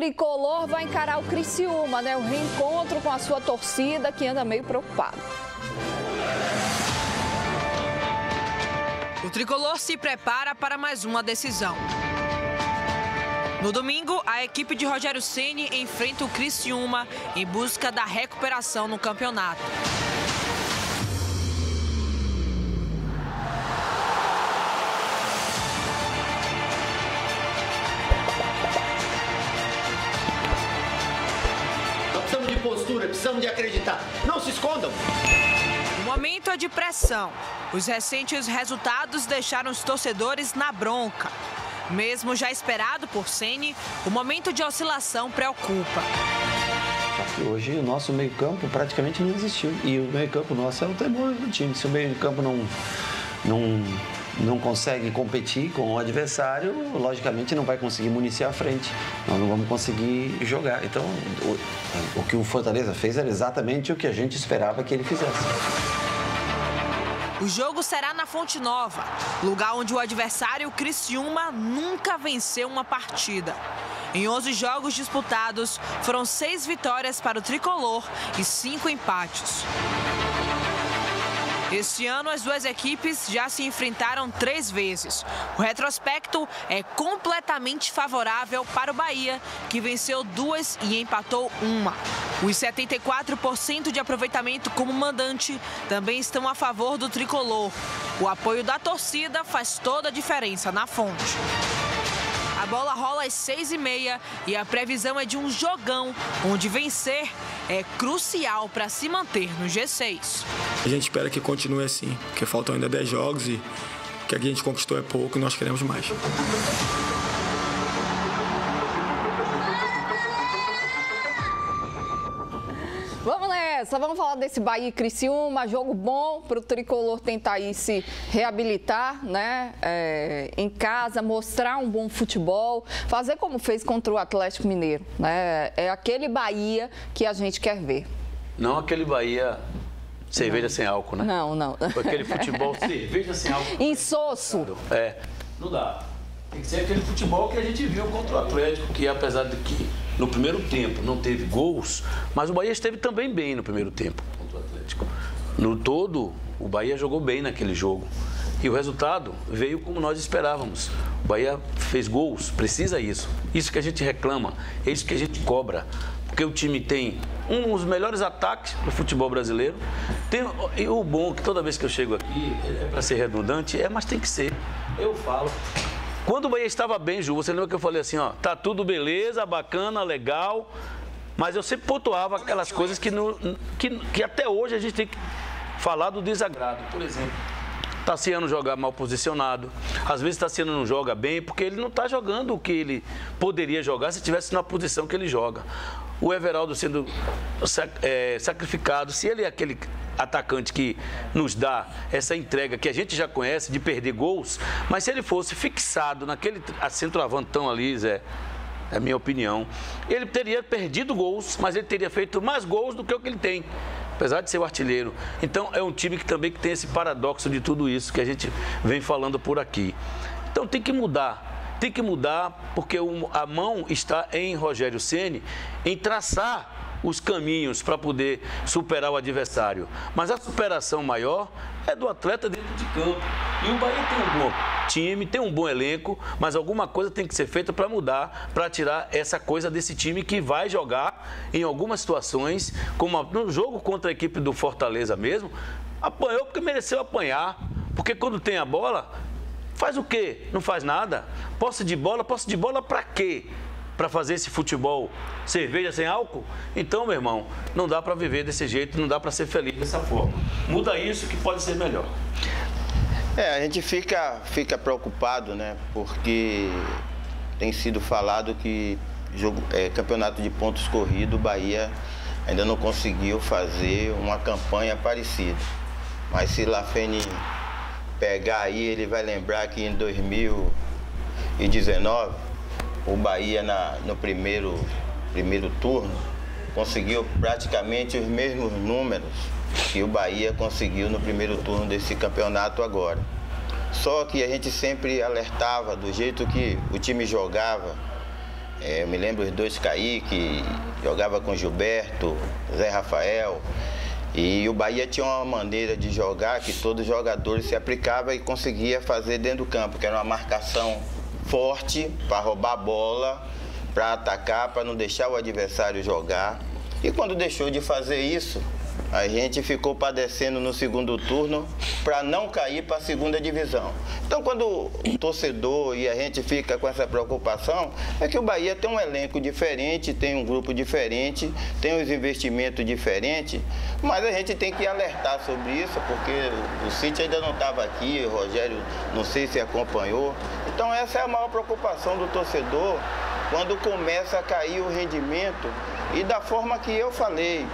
tricolor vai encarar o Criciúma, né? O reencontro com a sua torcida, que anda meio preocupada. O tricolor se prepara para mais uma decisão. No domingo, a equipe de Rogério Ceni enfrenta o Criciúma em busca da recuperação no campeonato. Nós precisamos de postura, precisamos de acreditar. Não se escondam. O momento é de pressão. Os recentes resultados deixaram os torcedores na bronca. Mesmo já esperado por Ceni, o momento de oscilação preocupa. Hoje o nosso meio-campo praticamente não existiu. E o meio-campo nosso é o temor do time. Se o meio-campo não consegue competir com o adversário, logicamente não vai conseguir municiar a frente. Nós não vamos conseguir jogar. Então, o que o Fortaleza fez era exatamente o que a gente esperava que ele fizesse. O jogo será na Fonte Nova, lugar onde o adversário Criciúma nunca venceu uma partida. Em 11 jogos disputados, foram 6 vitórias para o tricolor e 5 empates. Este ano, as duas equipes já se enfrentaram 3 vezes. O retrospecto é completamente favorável para o Bahia, que venceu 2 e empatou 1. Os 74% de aproveitamento como mandante também estão a favor do tricolor. O apoio da torcida faz toda a diferença na Fonte. A bola rola às 6h30 e a previsão é de um jogão, onde vencer é crucial para se manter no G6. A gente espera que continue assim, porque faltam ainda 10 jogos e o que a gente conquistou é pouco e nós queremos mais. Vamos nessa, vamos falar desse Bahia e Criciúma, jogo bom para o tricolor tentar aí se reabilitar, né? Em casa, mostrar um bom futebol, fazer como fez contra o Atlético Mineiro, né? É aquele Bahia que a gente quer ver. Não aquele Bahia cerveja sem álcool, né? Não. Foi aquele futebol cerveja sem álcool. Insosso. Não dá. Tem que ser aquele futebol que a gente viu contra o Atlético, que apesar de que no primeiro tempo não teve gols, mas o Bahia esteve também bem no primeiro tempo contra o Atlético. No todo, o Bahia jogou bem naquele jogo. E o resultado veio como nós esperávamos. O Bahia fez gols, precisa isso. Isso que a gente reclama, é isso que a gente cobra. Porque o time tem um dos melhores ataques do futebol brasileiro. E o bom, que toda vez que eu chego aqui, é para ser redundante, mas tem que ser. Eu falo. Quando o Bahia estava bem, Ju, você lembra que eu falei assim, ó, tá tudo beleza, bacana, legal, mas eu sempre pontuava aquelas coisas que até hoje a gente tem que falar do desagrado. Por exemplo, Tassiano joga mal posicionado, às vezes Tassiano não joga bem porque ele não está jogando o que ele poderia jogar se estivesse na posição que ele joga. O Everaldo sendo sacrificado, se ele é aquele atacante que nos dá essa entrega que a gente já conhece de perder gols, mas se ele fosse fixado naquele centroavantão ali, Zé, é a minha opinião, ele teria perdido gols, mas ele teria feito mais gols do que o que ele tem, apesar de ser o artilheiro. Então é um time que também tem esse paradoxo de tudo isso que a gente vem falando por aqui. Então tem que mudar. Tem que mudar porque a mão está em Rogério Ceni em traçar os caminhos para poder superar o adversário. Mas a superação maior é do atleta dentro de campo. E o Bahia tem um bom time, tem um bom elenco, mas alguma coisa tem que ser feita para mudar, para tirar essa coisa desse time que vai jogar em algumas situações, como no jogo contra a equipe do Fortaleza mesmo, apanhou porque mereceu apanhar. Porque quando tem a bola, faz o quê? Não faz nada. Posse de bola para quê? Para fazer esse futebol cerveja sem álcool? Então, meu irmão, não dá para viver desse jeito, não dá para ser feliz dessa forma. Muda isso que pode ser melhor. A gente fica preocupado, né? Porque tem sido falado que campeonato de pontos corridos, o Bahia ainda não conseguiu fazer uma campanha parecida. Mas se Lafene pegar aí, ele vai lembrar que em 2019, o Bahia no primeiro turno conseguiu praticamente os mesmos números que o Bahia conseguiu no primeiro turno desse campeonato agora. Só que a gente sempre alertava do jeito que o time jogava, Eu me lembro os dois Kaique, jogava com Gilberto, Zé Rafael. E o Bahia tinha uma maneira de jogar que todos os jogadores se aplicavam e conseguia fazer dentro do campo, que era uma marcação forte para roubar a bola, para atacar, para não deixar o adversário jogar. E quando deixou de fazer isso, a gente ficou padecendo no segundo turno para não cair para a segunda divisão. Então, quando o torcedor e a gente fica com essa preocupação, é que o Bahia tem um elenco diferente, tem um grupo diferente, tem os investimentos diferentes, mas a gente tem que alertar sobre isso, porque o City ainda não estava aqui, o Rogério não sei se acompanhou. Então, essa é a maior preocupação do torcedor, quando começa a cair o rendimento e da forma que eu falei.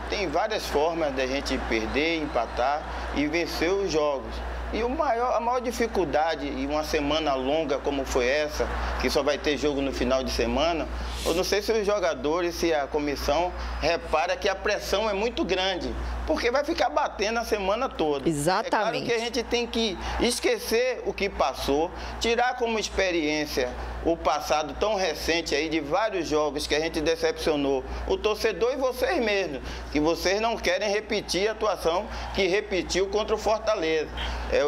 Tem várias formas da gente perder, empatar e vencer os jogos. E a maior dificuldade, em uma semana longa como foi essa, que só vai ter jogo no final de semana, eu não sei se os jogadores, se a comissão repara que a pressão é muito grande, porque vai ficar batendo a semana toda. Exatamente. É claro que a gente tem que esquecer o que passou, tirar como experiência o passado tão recente aí de vários jogos que a gente decepcionou o torcedor e vocês mesmos, que vocês não querem repetir a atuação que repetiu contra o Fortaleza.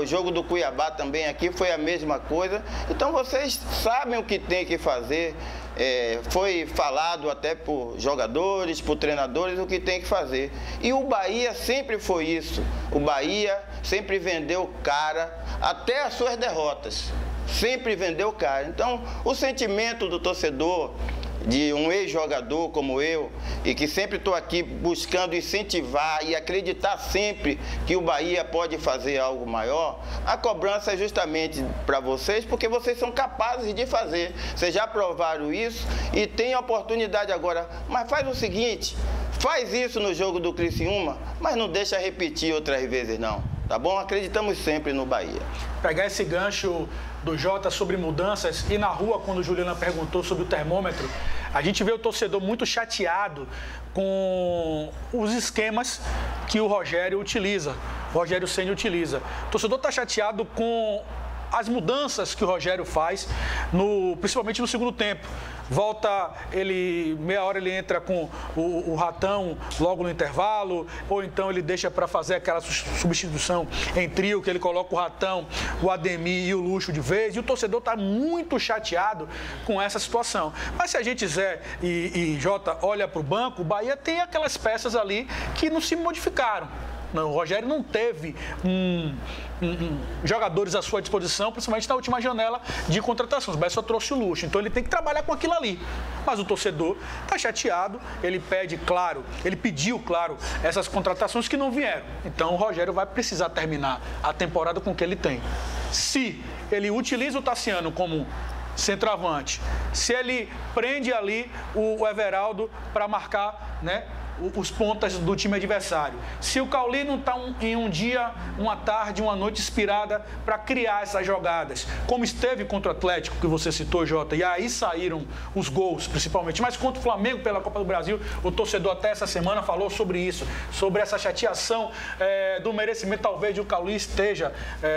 O jogo do Cuiabá também aqui foi a mesma coisa. Então vocês sabem o que tem que fazer. Foi falado até por jogadores, por treinadores, o que tem que fazer. E o Bahia sempre foi isso. O Bahia sempre vendeu cara até as suas derrotas. Sempre vendeu cara. Então, o sentimento do torcedor, de um ex-jogador como eu, e que sempre estou aqui buscando incentivar e acreditar sempre que o Bahia pode fazer algo maior, a cobrança é justamente para vocês, porque vocês são capazes de fazer. Vocês já provaram isso e tem a oportunidade agora. Mas faz o seguinte, faz isso no jogo do Criciúma, mas não deixa repetir outras vezes não, tá bom? Acreditamos sempre no Bahia. Pegar esse gancho do Jota sobre mudanças e na rua, quando o Juliana perguntou sobre o termômetro, a gente vê o torcedor muito chateado com os esquemas que o Rogério Ceni utiliza. O torcedor está chateado com as mudanças que o Rogério faz, principalmente no segundo tempo. Volta, meia hora ele entra com o Ratão logo no intervalo, ou então ele deixa para fazer aquela substituição em trio, que ele coloca o Ratão, o Ademir e o Luxo de vez, e o torcedor está muito chateado com essa situação. Mas se a gente, Zé e Jota, olha para o banco, o Bahia tem aquelas peças ali que não se modificaram. Não, o Rogério não teve jogadores à sua disposição, principalmente na última janela de contratações. O Bahia só trouxe o Luxo, então ele tem que trabalhar com aquilo ali. Mas o torcedor está chateado, ele pediu, claro, essas contratações que não vieram. Então o Rogério vai precisar terminar a temporada com o que ele tem. Se ele utiliza o Tassiano como centroavante, se ele prende ali o Everaldo para marcar, né, os pontas do time adversário. Se o Cauli não está em um dia, uma tarde, uma noite inspirada para criar essas jogadas, como esteve contra o Atlético, que você citou, Jota, e aí saíram os gols, principalmente, mas contra o Flamengo pela Copa do Brasil, o torcedor até essa semana falou sobre isso, sobre essa chateação do merecimento, talvez, de o Cauli esteja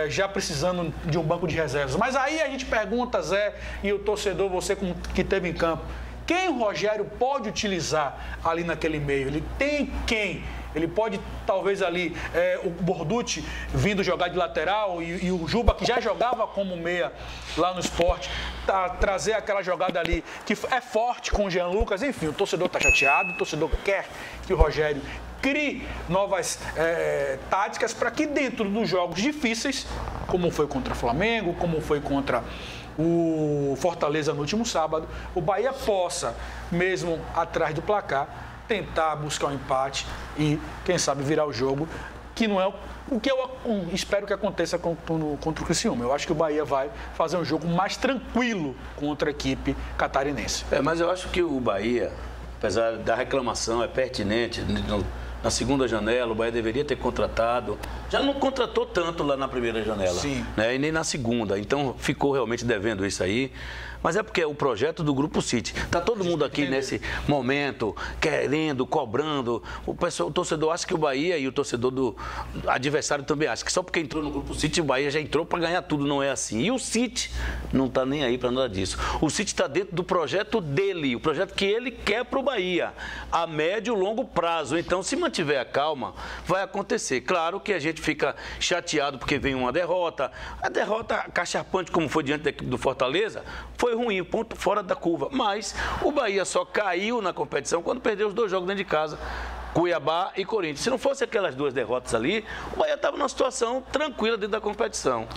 já precisando de um banco de reservas. Mas aí a gente pergunta, Zé, e o torcedor, você que esteve em campo, quem o Rogério pode utilizar ali naquele meio? Ele tem quem? Ele pode, talvez, ali, o Borducci vindo jogar de lateral e o Juba, que já jogava como meia lá no Sport, trazer aquela jogada ali que é forte com o Jean Lucas. Enfim, o torcedor está chateado, o torcedor quer que o Rogério crie novas táticas para que dentro dos jogos difíceis, como foi contra o Flamengo, como foi contra o Fortaleza no último sábado, o Bahia possa, mesmo atrás do placar, tentar buscar um empate e, quem sabe, virar o jogo, que não é o que eu espero que aconteça contra o Criciúma. Eu acho que o Bahia vai fazer um jogo mais tranquilo contra a equipe catarinense. Mas eu acho que o Bahia, apesar da reclamação, é pertinente. Na segunda janela, o Bahia deveria ter contratado. Já não contratou tanto lá na primeira janela. Sim. Né? E nem na segunda. Então, ficou realmente devendo isso aí. mas é porque é o projeto do Grupo City. Está todo mundo aqui nesse momento, querendo, cobrando. O torcedor acha que o Bahia e o torcedor do adversário também acha que só porque entrou no Grupo City, o Bahia já entrou para ganhar tudo. Não é assim. E o City não está nem aí para nada disso. O City está dentro do projeto dele, o projeto que ele quer para o Bahia, a médio e longo prazo. Então, se mantiver a calma, vai acontecer. Claro que a gente fica chateado porque vem uma derrota. A derrota cachapante, como foi diante da equipe do Fortaleza, foi ruim, ponto fora da curva. Mas o Bahia só caiu na competição quando perdeu os 2 jogos dentro de casa, Cuiabá e Corinthians. Se não fosse aquelas 2 derrotas ali, o Bahia estava numa situação tranquila dentro da competição.